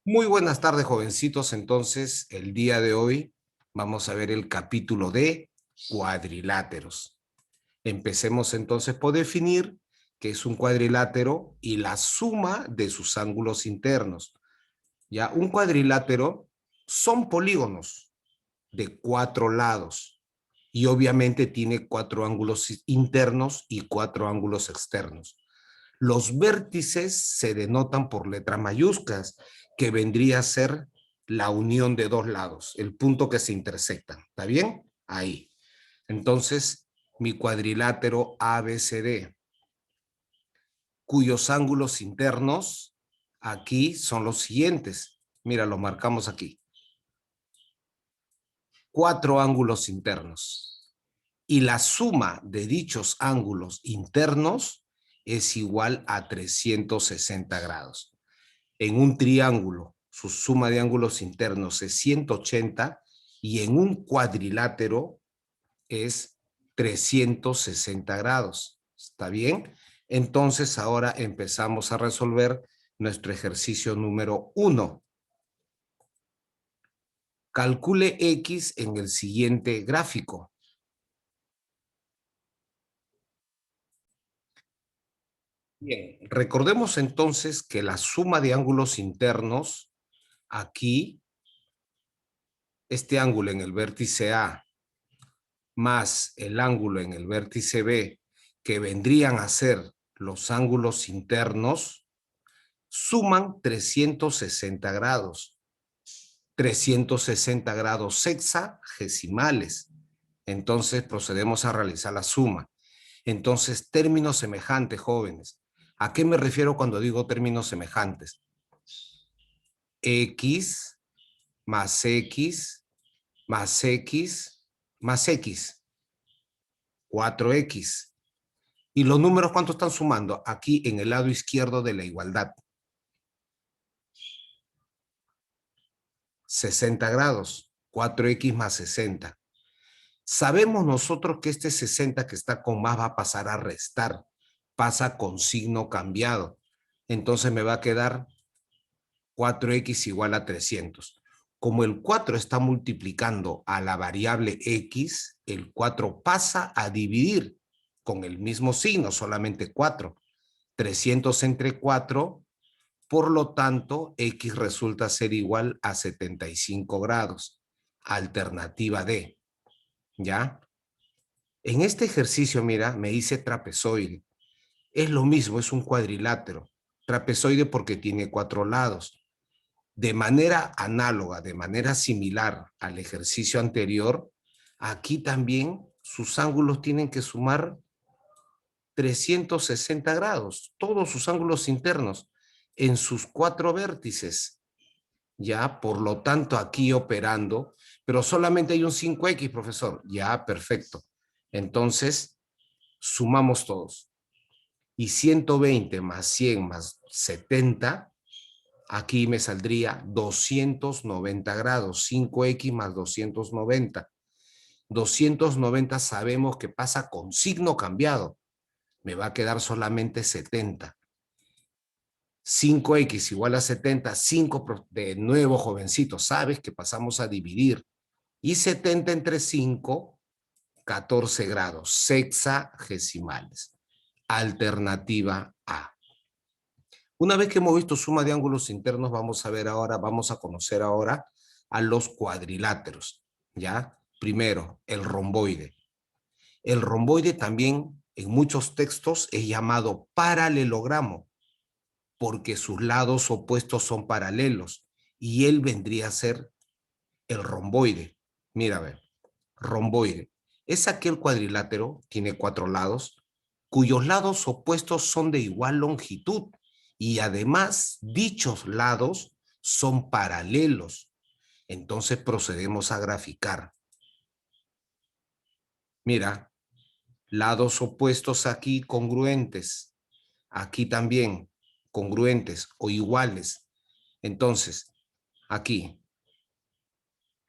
Muy buenas tardes, jovencitos. Entonces, el día de hoy vamos a ver el capítulo de cuadriláteros. Empecemos entonces por definir qué es un cuadrilátero y la suma de sus ángulos internos. Ya, un cuadrilátero son polígonos de 4 lados y obviamente tiene 4 ángulos internos y 4 ángulos externos. Los vértices se denotan por letras mayúsculas, que vendría a ser la unión de 2 lados, el punto que se intersectan. ¿Está bien? Ahí. Entonces, mi cuadrilátero ABCD, cuyos ángulos internos aquí son los siguientes. Mira, los marcamos aquí. 4 ángulos internos. Y la suma de dichos ángulos internos es igual a 360 grados. En un triángulo, su suma de ángulos internos es 180 y en un cuadrilátero es 360 grados. ¿Está bien? Entonces ahora empezamos a resolver nuestro ejercicio número 1. Calcule X en el siguiente gráfico. Bien, recordemos entonces que la suma de ángulos internos aquí, este ángulo en el vértice A más el ángulo en el vértice B, que vendrían a ser los ángulos internos, suman 360 grados. 360 grados sexagesimales. Entonces procedemos a realizar la suma. Entonces, términos semejantes, jóvenes. ¿A qué me refiero cuando digo términos semejantes? X más X más X más X. 4X. ¿Y los números cuánto están sumando? Aquí en el lado izquierdo de la igualdad. 60 grados. 4X más 60. Sabemos nosotros que este 60 que está con más va a pasar a restar. Pasa con signo cambiado. Entonces me va a quedar 4X igual a 300. Como el 4 está multiplicando a la variable X, el 4 pasa a dividir con el mismo signo, solamente 4. 300 entre 4, por lo tanto, X resulta ser igual a 75 grados. Alternativa D. ¿Ya? En este ejercicio, mira, me dice trapezoide. Es lo mismo, es un cuadrilátero. Trapezoide porque tiene 4 lados. De manera análoga, de manera similar al ejercicio anterior, aquí también sus ángulos tienen que sumar 360 grados, todos sus ángulos internos en sus 4 vértices. Ya, por lo tanto, aquí operando, pero solamente hay un 5X, profesor. Ya, perfecto. Entonces, sumamos todos. Y 120 más 100 más 70, aquí me saldría 290 grados. 5X más 290. 290 sabemos que pasa con signo cambiado. Me va a quedar solamente 70. 5X igual a 70, 5 de nuevo, jovencito, sabes que pasamos a dividir. Y 70 entre 5, 14 grados, sexagesimales. Alternativa A. Una vez que hemos visto suma de ángulos internos, vamos a ver ahora, vamos a conocer ahora a los cuadriláteros, ¿ya? Primero, el romboide. El romboide también en muchos textos es llamado paralelogramo, porque sus lados opuestos son paralelos, y él vendría a ser el romboide. Mira, a ver, romboide. Es aquel cuadrilátero, tiene 4 lados, cuyos lados opuestos son de igual longitud, y además dichos lados son paralelos. Entonces procedemos a graficar. Mira, lados opuestos aquí congruentes, aquí también congruentes o iguales. Entonces, aquí,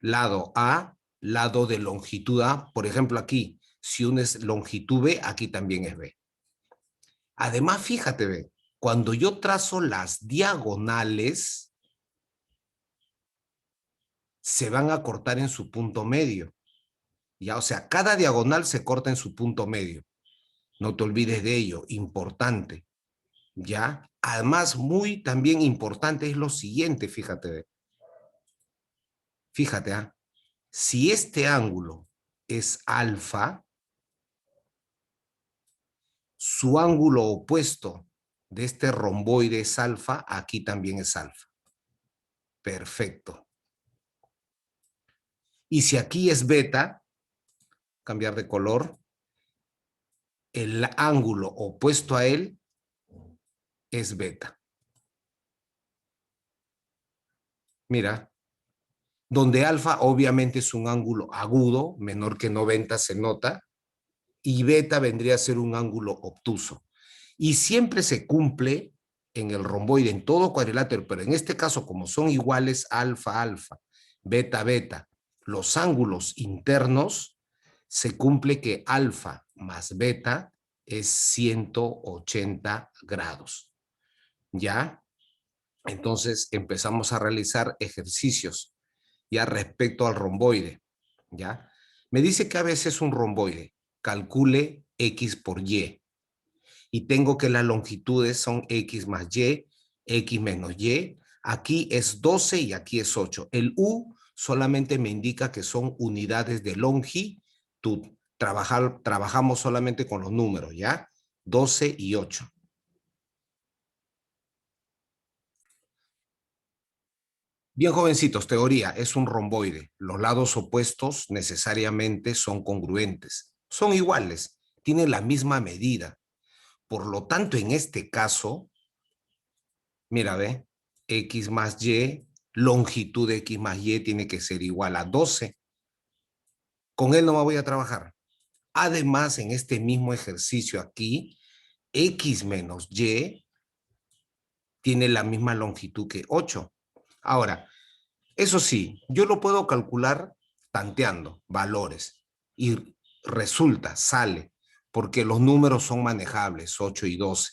lado A, lado de longitud A, por ejemplo aquí, si uno es longitud B, aquí también es B. Además, fíjate, ve, cuando yo trazo las diagonales, se van a cortar en su punto medio. Ya, o sea, cada diagonal se corta en su punto medio. No te olvides de ello, importante. ¿Ya? Además, muy también importante es lo siguiente, fíjate. Fíjate, ¿ah? Si este ángulo es alfa, su ángulo opuesto de este romboide es alfa, aquí también es alfa. Perfecto. Y si aquí es beta, cambiar de color, el ángulo opuesto a él es beta. Mira, donde alfa obviamente es un ángulo agudo, menor que 90 se nota, y beta vendría a ser un ángulo obtuso. Y siempre se cumple en el romboide, en todo cuadrilátero, pero en este caso, como son iguales alfa, alfa, beta, beta, los ángulos internos, se cumple que alfa más beta es 180 grados. ¿Ya? Entonces empezamos a realizar ejercicios ya respecto al romboide. ¿Ya? Me dice que a veces un romboide calcule X por Y y tengo que las longitudes son X más Y, X menos Y. Aquí es 12 y aquí es 8. El U solamente me indica que son unidades de longitud. Trabajamos solamente con los números, ¿ya? 12 y 8. Bien, jovencitos, teoría, es un romboide. Los lados opuestos necesariamente son congruentes. Son iguales, tienen la misma medida. Por lo tanto, en este caso, mira, ve, X más Y, longitud de X más Y tiene que ser igual a 12. Con él no me voy a trabajar. Además, en este mismo ejercicio aquí, X menos Y tiene la misma longitud que 8. Ahora, eso sí, yo lo puedo calcular tanteando valores y resulta, sale, porque los números son manejables, 8 y 12.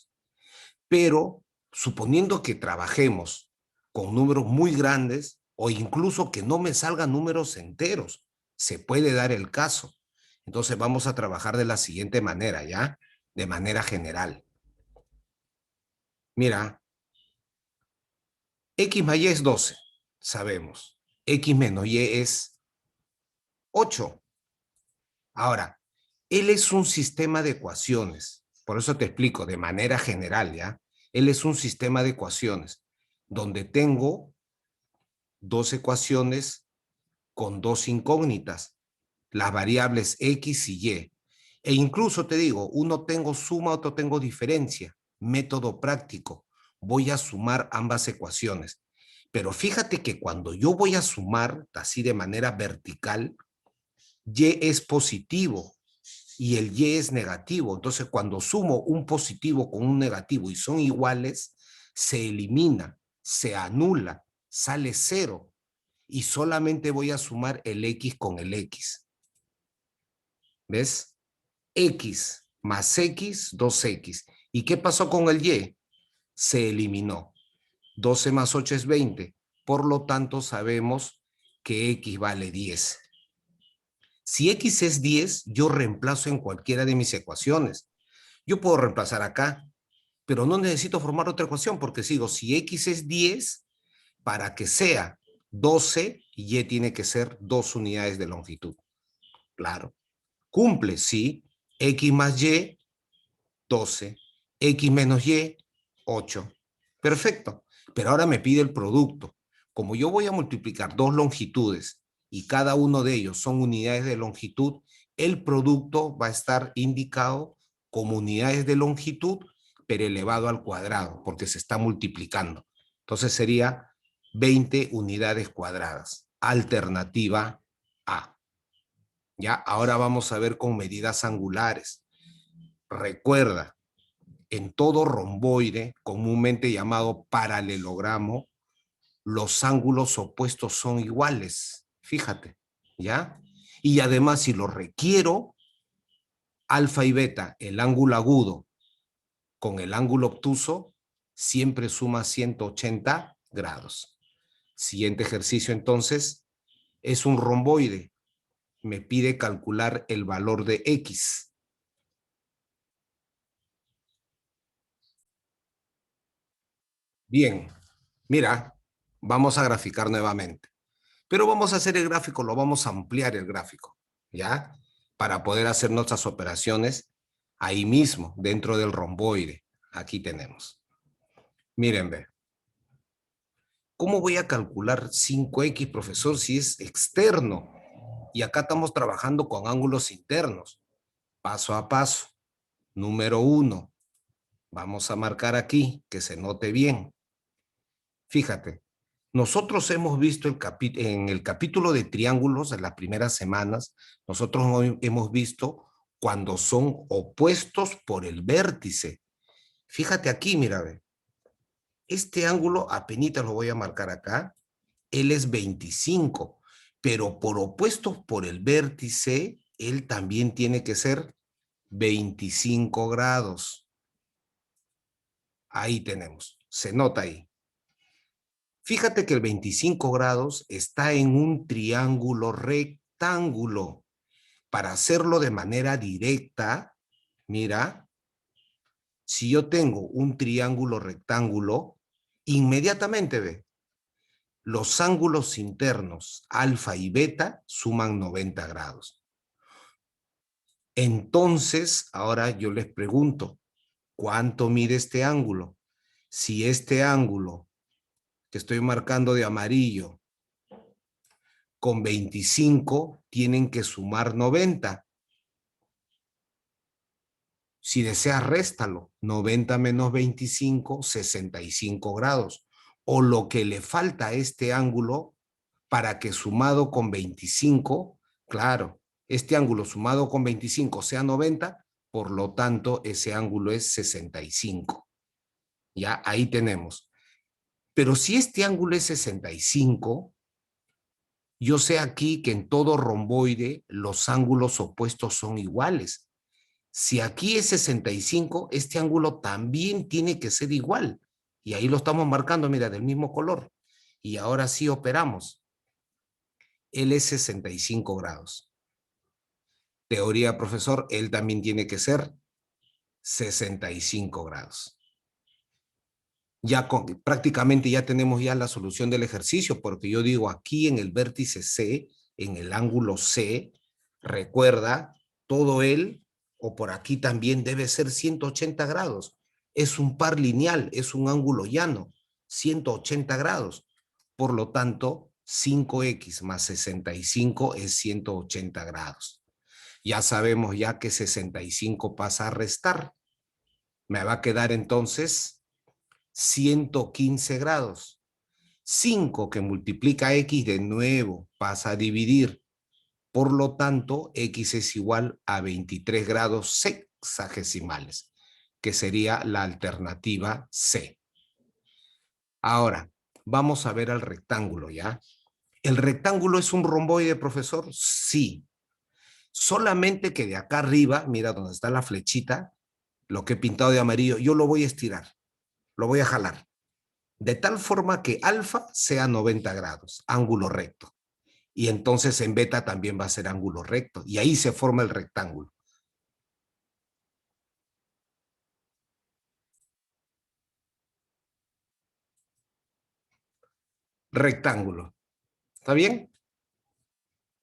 Pero suponiendo que trabajemos con números muy grandes o incluso que no me salgan números enteros, se puede dar el caso. Entonces vamos a trabajar de la siguiente manera, ¿ya? De manera general. Mira, X más Y es 12, sabemos. X menos Y es 8. Ahora, él es un sistema de ecuaciones. Por eso te explico de manera general, ¿ya? Él es un sistema de ecuaciones donde tengo dos ecuaciones con dos incógnitas, las variables X y Y. E incluso te digo, uno tengo suma, otro tengo diferencia. Método práctico. Voy a sumar ambas ecuaciones. Pero fíjate que cuando yo voy a sumar, así de manera vertical, Y es positivo y el Y es negativo. Entonces, cuando sumo un positivo con un negativo y son iguales, se elimina, se anula, sale cero y solamente voy a sumar el X con el X. ¿Ves? X más X, 2X. ¿Y qué pasó con el Y? Se eliminó. 12 más 8 es 20. Por lo tanto, sabemos que X vale 10. Si X es 10, yo reemplazo en cualquiera de mis ecuaciones. Yo puedo reemplazar acá, pero no necesito formar otra ecuación porque sigo, si X es 10, para que sea 12, Y tiene que ser 2 unidades de longitud. Claro. Cumple, sí. X más Y, 12. X menos Y, 8. Perfecto. Pero ahora me pide el producto. Como yo voy a multiplicar dos longitudes y cada uno de ellos son unidades de longitud, el producto va a estar indicado como unidades de longitud, pero elevado al cuadrado, porque se está multiplicando. Entonces sería 20 unidades cuadradas. Alternativa A. Ya, ahora vamos a ver con medidas angulares. Recuerda, en todo romboide, comúnmente llamado paralelogramo, los ángulos opuestos son iguales. Fíjate, ¿ya? Y además, si lo requiero, alfa y beta, el ángulo agudo con el ángulo obtuso, siempre suma 180 grados. Siguiente ejercicio, entonces, Es un romboide. Me pide calcular el valor de X. Bien, mira, vamos a graficar nuevamente. Pero vamos a hacer el gráfico, lo vamos a ampliar el gráfico, ¿ya? Para poder hacer nuestras operaciones ahí mismo, dentro del romboide. Aquí tenemos. Miren, ve. ¿Cómo voy a calcular 5X, profesor, si es externo? Y acá estamos trabajando con ángulos internos. Paso a paso. Número 1. Vamos a marcar aquí, que se note bien. Fíjate, nosotros hemos visto en el capítulo de triángulos en las primeras semanas, nosotros hemos visto cuando son opuestos por el vértice. Fíjate aquí, mira, ve. Este ángulo, apenas lo voy a marcar acá, él es 25, pero por opuestos por el vértice, él también tiene que ser 25 grados. Ahí tenemos, se nota ahí. Fíjate que el 25 grados está en un triángulo rectángulo. Para hacerlo de manera directa, mira, si yo tengo un triángulo rectángulo, inmediatamente ve, los ángulos internos alfa y beta suman 90 grados. Entonces, ahora yo les pregunto, ¿cuánto mide este ángulo? Si este ángulo que estoy marcando de amarillo con 25 tienen que sumar 90. Si deseas, réstalo. 90 menos 25, 65 grados. O lo que le falta a este ángulo para que sumado con 25, claro, este ángulo sumado con 25 sea 90, por lo tanto, ese ángulo es 65. Ya, ahí tenemos. Pero si este ángulo es 65, yo sé aquí que en todo romboide los ángulos opuestos son iguales. Si aquí es 65, este ángulo también tiene que ser igual. Y ahí lo estamos marcando, mira, del mismo color. Y ahora sí operamos. Él es 65 grados. Teoría, profesor, él también tiene que ser 65 grados. Prácticamente ya tenemos ya la solución del ejercicio, porque yo digo aquí en el vértice C, en el ángulo C, recuerda, todo él, o por aquí también debe ser 180 grados. Es un par lineal, es un ángulo llano, 180 grados. Por lo tanto, 5x más 65 es 180 grados. Ya sabemos ya que 65 pasa a restar. Me va a quedar entonces 115 grados. 5 que multiplica x de nuevo pasa a dividir. Por lo tanto, x es igual a 23 grados sexagesimales, que sería la alternativa C. Ahora, vamos a ver al rectángulo, ¿ya? ¿El rectángulo es un romboide, profesor? Sí. Solamente que de acá arriba, mira donde está la flechita, lo que he pintado de amarillo, yo lo voy a estirar, lo voy a jalar, de tal forma que alfa sea 90 grados, ángulo recto. Y entonces en beta también va a ser ángulo recto. Y ahí se forma el rectángulo. Rectángulo. ¿Está bien?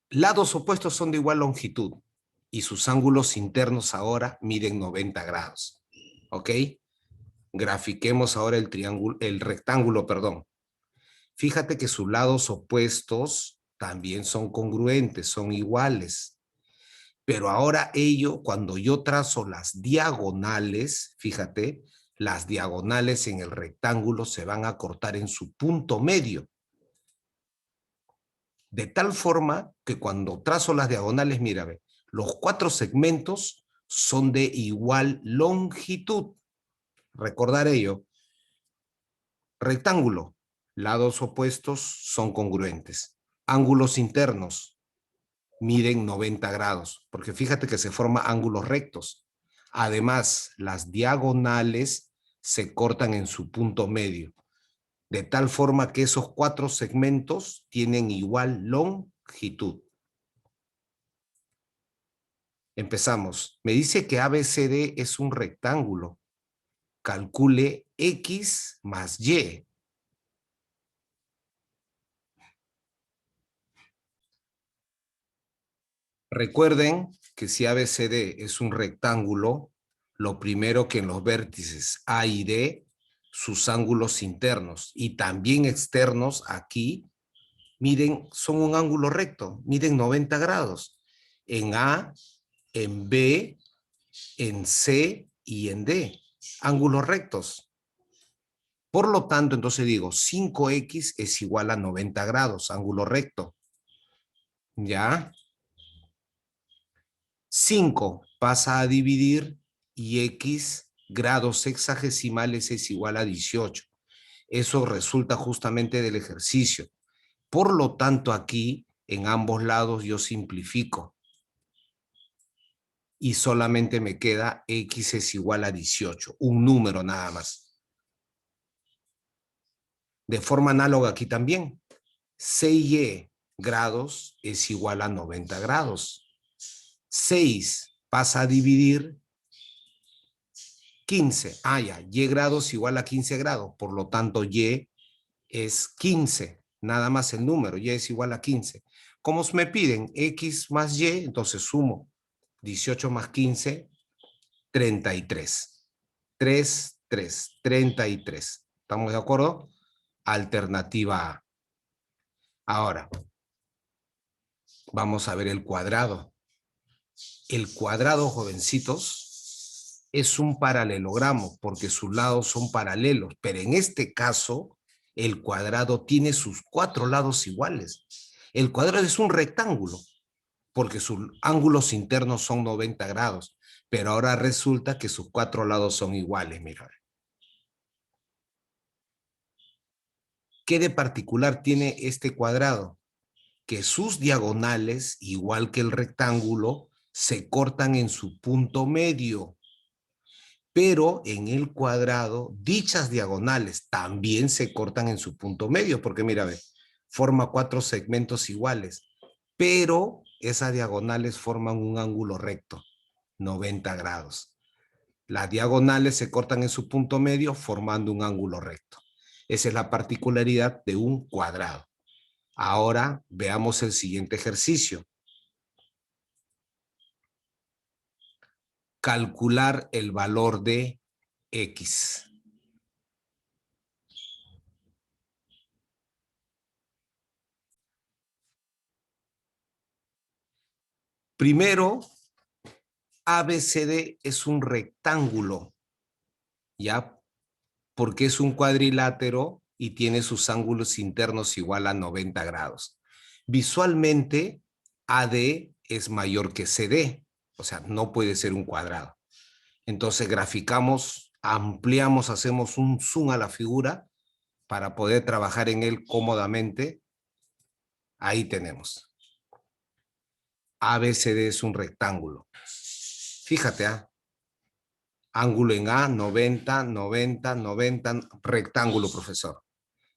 Lados opuestos son de igual longitud. Y sus ángulos internos ahora miden 90 grados. ¿Ok? Grafiquemos ahora el triángulo, el rectángulo, perdón. Fíjate que sus lados opuestos también son congruentes, son iguales. Pero ahora cuando yo trazo las diagonales, fíjate, las diagonales en el rectángulo se van a cortar en su punto medio. De tal forma que cuando trazo las diagonales, mira, ve, los 4 segmentos son de igual longitud. Recordar ello. Rectángulo, lados opuestos son congruentes. Ángulos internos miden 90 grados, porque fíjate que se forman ángulos rectos. Además, las diagonales se cortan en su punto medio, de tal forma que esos 4 segmentos tienen igual longitud. longitud. Empezamos. Me dice que ABCD es un rectángulo. Calcule X más Y. Recuerden que si ABCD es un rectángulo, lo primero que en los vértices A y D, sus ángulos internos y también externos aquí, miden, son un ángulo recto, miden 90 grados. En A, en B, en C y en D. Ángulos rectos. Por lo tanto, entonces digo, 5X es igual a 90 grados, ángulo recto. ¿Ya? 5 pasa a dividir y X grados sexagesimales es igual a 18. Eso resulta justamente del ejercicio. Por lo tanto, aquí, en ambos lados, yo simplifico. Y solamente me queda X es igual a 18, un número nada más. De forma análoga aquí también. 6Y grados es igual a 90 grados. 6 pasa a dividir 15. Ah, ya, Y grados igual a 15 grados. Por lo tanto, Y es 15. Nada más el número, Y es igual a 15. Como me piden X más Y, entonces sumo 18 más 15, 33. 3, 3, 33. ¿Estamos de acuerdo? Alternativa A. Ahora, vamos a ver el cuadrado. El cuadrado, jovencitos, es un paralelogramo porque sus lados son paralelos, pero en este caso, el cuadrado tiene sus 4 lados iguales. El cuadrado es un rectángulo porque sus ángulos internos son 90 grados, pero ahora resulta que sus 4 lados son iguales, mira. ¿Qué de particular tiene este cuadrado? Que sus diagonales, igual que el rectángulo, se cortan en su punto medio. Pero en el cuadrado, dichas diagonales también se cortan en su punto medio, porque mira, ve, forma 4 segmentos iguales, pero esas diagonales forman un ángulo recto, 90 grados. Las diagonales se cortan en su punto medio formando un ángulo recto. Esa es la particularidad de un cuadrado. Ahora veamos el siguiente ejercicio. Calcular el valor de X. Primero, ABCD es un rectángulo, ¿ya? Porque es un cuadrilátero y tiene sus ángulos internos igual a 90 grados. Visualmente, AD es mayor que CD, o sea, no puede ser un cuadrado. Entonces graficamos, ampliamos, hacemos un zoom a la figura para poder trabajar en él cómodamente. Ahí tenemos. ABCD es un rectángulo. Fíjate, ángulo en A, 90, 90, 90, rectángulo, profesor.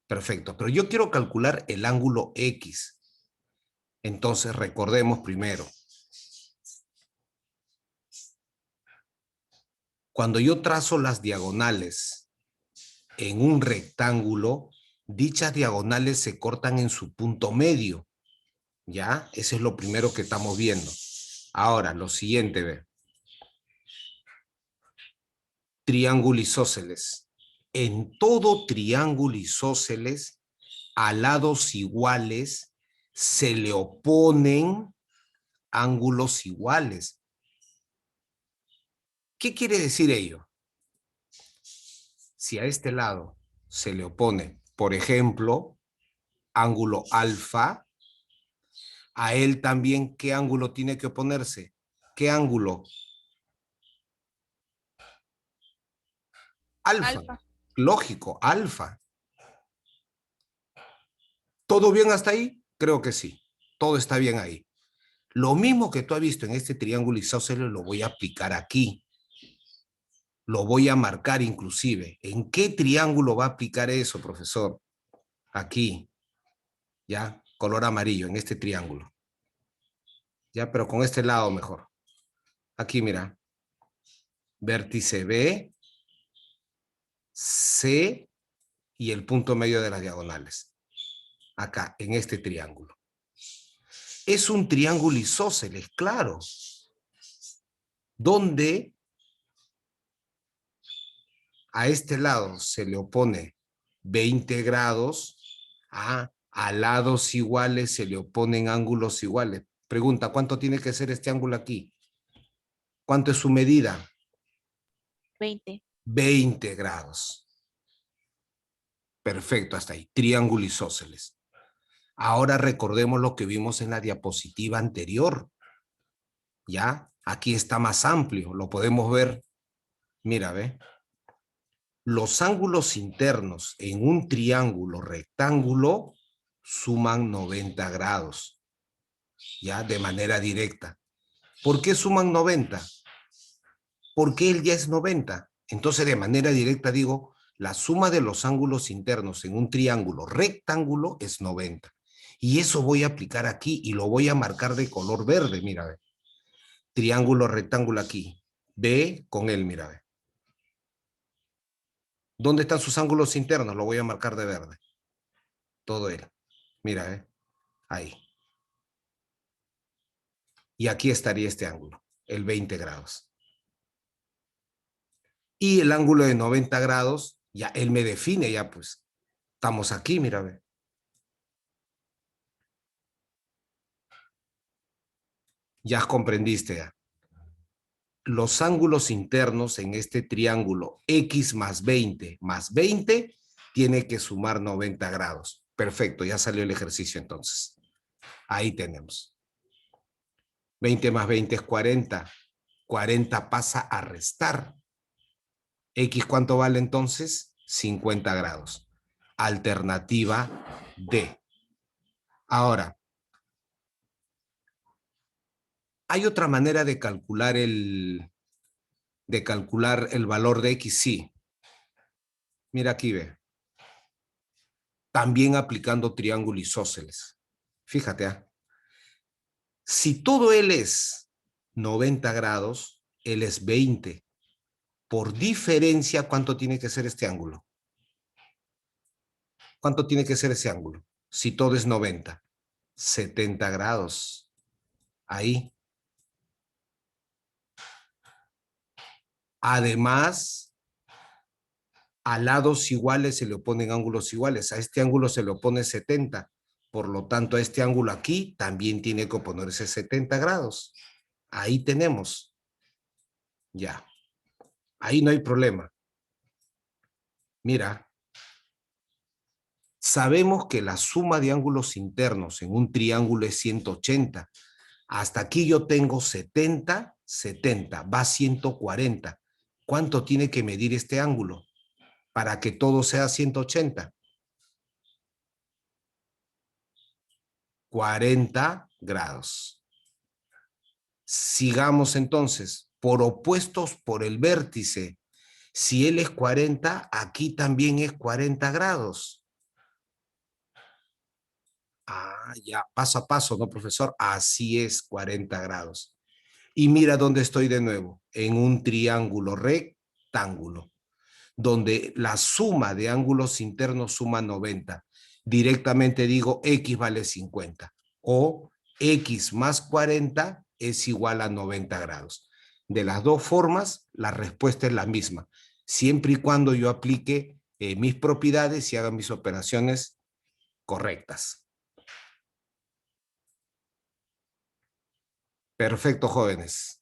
Perfecto, pero yo quiero calcular el ángulo X. Entonces recordemos primero. Cuando yo trazo las diagonales en un rectángulo, dichas diagonales se cortan en su punto medio. ¿Ya? Eso es lo primero que estamos viendo. Ahora, lo siguiente, ve. Triángulo isósceles. En todo triángulo isósceles, a lados iguales, se le oponen ángulos iguales. ¿Qué quiere decir ello? Si a este lado se le opone, por ejemplo, ángulo alfa, a él también, ¿qué ángulo tiene que oponerse? ¿Qué ángulo? Alfa. Alfa. Lógico, alfa. ¿Todo bien hasta ahí? Creo que sí. Todo está bien ahí. Lo mismo que tú has visto en este triángulo isósceles lo voy a aplicar aquí. Lo voy a marcar inclusive. ¿En qué triángulo va a aplicar eso, profesor? Aquí. ¿Ya? color amarillo, en este triángulo. Ya, pero con este lado mejor. Aquí, mira. Vértice B, C y el punto medio de las diagonales. Acá, en este triángulo. Es un triángulo isósceles, claro. Donde a este lado se le opone 20 grados, a lados iguales se le oponen ángulos iguales. Pregunta, ¿cuánto tiene que ser este ángulo aquí? ¿Cuánto es su medida? 20. 20 grados. Perfecto, hasta ahí. Triángulo isósceles. Ahora recordemos lo que vimos en la diapositiva anterior. ¿Ya? Aquí está más amplio, lo podemos ver. Mira, ve. Los ángulos internos en un triángulo rectángulo suman 90 grados, ¿ya? De manera directa. ¿Por qué suman 90? Porque él ya es 90. Entonces, de manera directa digo, la suma de los ángulos internos en un triángulo rectángulo es 90. Y eso voy a aplicar aquí y lo voy a marcar de color verde, mira, ve. Triángulo rectángulo aquí. B con él, mira, ve. ¿Dónde están sus ángulos internos? Lo voy a marcar de verde. Todo él. Mira, ahí. Y aquí estaría este ángulo, el 20 grados. Y el ángulo de 90 grados, ya él me define, ya pues. Estamos aquí, mira, ve. Ya comprendiste, ya. Los ángulos internos en este triángulo x más 20 tiene que sumar 90 grados. Perfecto, ya salió el ejercicio entonces. Ahí tenemos. 20 más 20 es 40. 40 pasa a restar. X, ¿cuánto vale entonces? 50 grados. Alternativa D. Ahora, ¿hay otra manera de calcular el valor de X? Sí. Mira aquí, ve. También aplicando triángulo isósceles. Fíjate, ¿ah? Si todo él es 90 grados, él es 20. Por diferencia, ¿cuánto tiene que ser este ángulo? ¿Cuánto tiene que ser ese ángulo? Si todo es 90. 70 grados. Ahí. Además, a lados iguales se le oponen ángulos iguales. A este ángulo se le opone 70. Por lo tanto, a este ángulo aquí también tiene que oponerse 70 grados. Ahí tenemos. Ya. Ahí no hay problema. Mira. Sabemos que la suma de ángulos internos en un triángulo es 180. Hasta aquí yo tengo 70, 70, va 140. ¿Cuánto tiene que medir este ángulo para que todo sea 180? 40 grados. Sigamos entonces, por opuestos por el vértice. Si él es 40, aquí también es 40 grados. Ya, paso a paso, ¿no, profesor? Así es, 40 grados. Y mira dónde estoy de nuevo, en un triángulo rectángulo, donde la suma de ángulos internos suma 90. Directamente digo X vale 50 o X más 40 es igual a 90 grados. De las dos formas, la respuesta es la misma, siempre y cuando yo aplique mis propiedades y haga mis operaciones correctas. Perfecto, jóvenes.